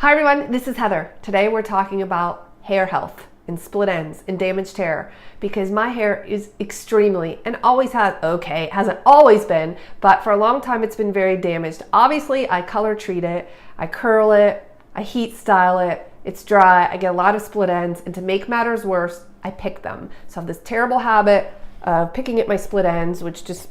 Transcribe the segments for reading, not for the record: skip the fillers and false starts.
Hi everyone, this is Heather. Today we're talking about hair health and split ends and damaged hair because my hair is extremely and always hasn't always been, but for a long time it's been very damaged. Obviously I color treat it, I curl it, I heat style it, it's dry, I get a lot of split ends, and to make matters worse, I pick them. So I have this terrible habit of picking at my split ends, which just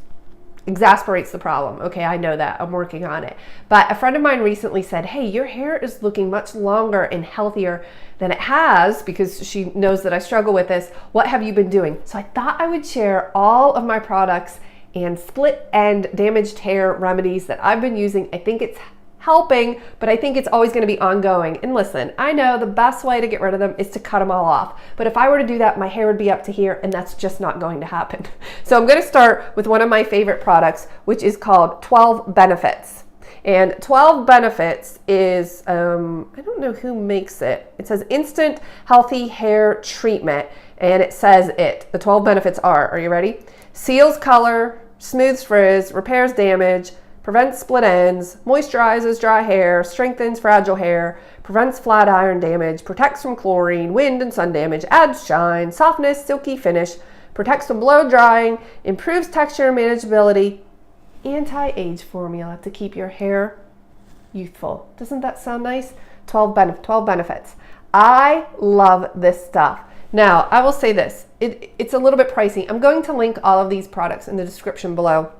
exasperates the problem. Okay, I know that. I'm working on it. But a friend of mine recently said, hey, your hair is looking much longer and healthier than it has, because she knows that I struggle with this. What have you been doing? So I thought I would share all of my products and split end damaged hair remedies that I've been using. I think it's helping, but I think it's always going to be ongoing. And listen, I know the best way to get rid of them is to cut them all off. But if I were to do that, my hair would be up to here, and that's just not going to happen. So I'm going to start with one of my favorite products, which is called 12 Benefits. And 12 Benefits is, I don't know who makes it. It says Instant Healthy Hair Treatment. And it says the 12 benefits are you ready? Seals color, smooths frizz, repairs damage, prevents split ends, moisturizes dry hair, strengthens fragile hair, prevents flat iron damage, protects from chlorine, wind and sun damage, adds shine, softness, silky finish, protects from blow drying, improves texture and manageability, anti-age formula to keep your hair youthful. Doesn't that sound nice? 12 benefits. I love this stuff. Now, I will say this, it's a little bit pricey. I'm going to link all of these products in the description below.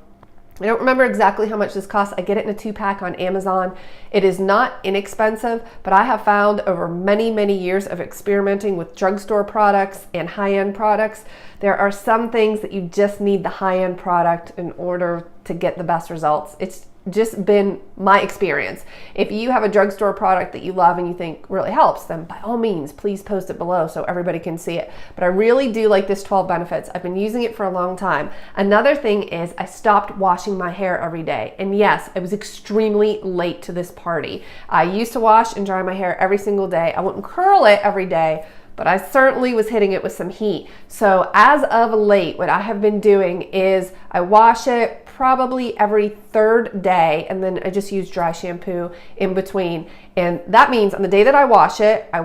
I don't remember exactly how much this costs. I get it in a 2-pack on Amazon. It is not inexpensive, but I have found over many, many years of experimenting with drugstore products and high-end products, there are some things that you just need the high-end product in order to get the best results. It's just been my experience. If you have a drugstore product that you love and you think really helps, then by all means, please post it below so everybody can see it. But I really do like this 12 Benefits. I've been using it for a long time. Another thing is I stopped washing my hair every day. And yes, I was extremely late to this party. I used to wash and dry my hair every single day. I wouldn't curl it every day, but I certainly was hitting it with some heat. So as of late, what I have been doing is I wash it probably every third day, and then I just use dry shampoo in between. And that means on the day that I wash it, I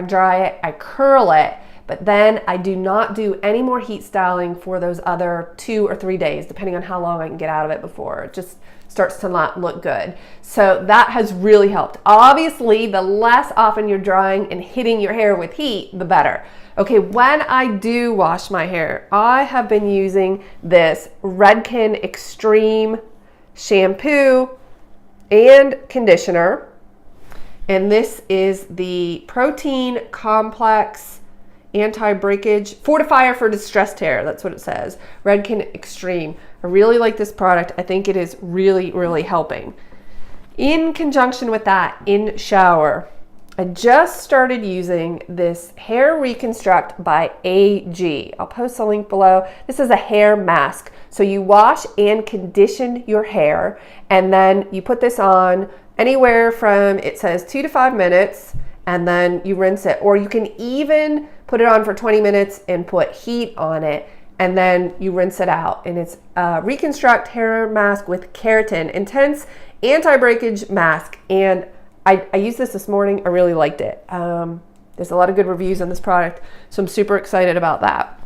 dry it, I curl it, but then I do not do any more heat styling for those other 2 or 3 days, depending on how long I can get out of it before it just starts to not look good. So that has really helped. Obviously, the less often you're drying and hitting your hair with heat, the better. Okay, when I do wash my hair, I have been using this Redken Extreme shampoo and conditioner. And this is the Protein Complex Anti-Breakage Fortifier for Distressed Hair. That's what it says. Redken Extreme. I really like this product. I think it is really, really helping. In conjunction with that, in shower, I just started using this Hair Reconstruct by AG. I'll post a link below. This is a hair mask. So you wash and condition your hair, and then you put this on anywhere from, it says 2 to 5 minutes, and then you rinse it. Or you can even put it on for 20 minutes and put heat on it, and then you rinse it out. And it's a Reconstruct hair mask with keratin, intense anti-breakage mask. And I used this morning. I really liked it. There's a lot of good reviews on this product, so I'm super excited about that.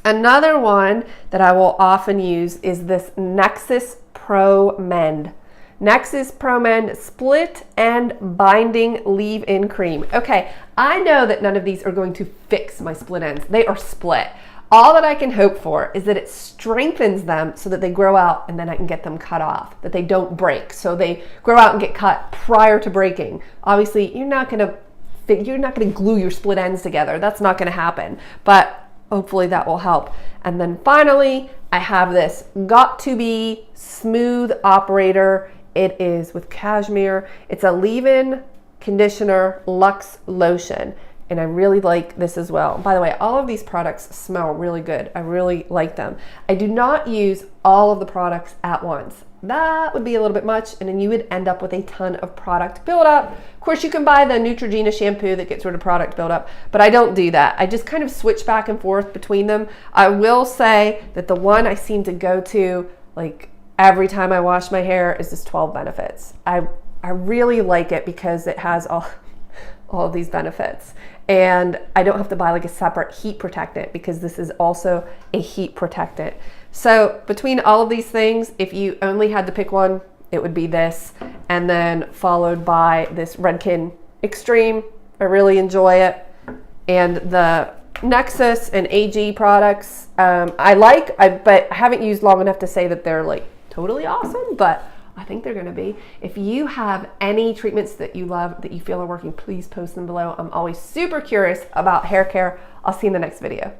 Another one that I will often use is this Nexus Pro Mend. Nexus Pro Mend Split End Binding Leave-In Cream. Okay, I know that none of these are going to fix my split ends. They are split. All that I can hope for is that it strengthens them so that they grow out, and then I can get them cut off, that they don't break. So they grow out and get cut prior to breaking. Obviously, you're not going to glue your split ends together. That's not going to happen. But hopefully that will help. And then finally, I have this Got To Be Smooth Operator. It is with cashmere. It's a leave-in conditioner luxe lotion. And I really like this as well. By the way, all of these products smell really good. I really like them. I do not use all of the products at once. That would be a little bit much, and then you would end up with a ton of product buildup. Of course, you can buy the Neutrogena shampoo that gets rid of product buildup, but I don't do that. I just kind of switch back and forth between them. I will say that the one I seem to go to like every time I wash my hair is this 12 Benefits. I I really like it because it has all of these benefits. And I don't have to buy like a separate heat protectant because this is also a heat protectant. So between all of these things, if you only had to pick one, it would be this, and then followed by this Redken Extreme. I really enjoy it. And the Nexus and AG products, but I haven't used long enough to say that they're like totally awesome, but I think they're gonna be. If you have any treatments that you love, that you feel are working, please post them below. I'm always super curious about hair care. I'll see you in the next video.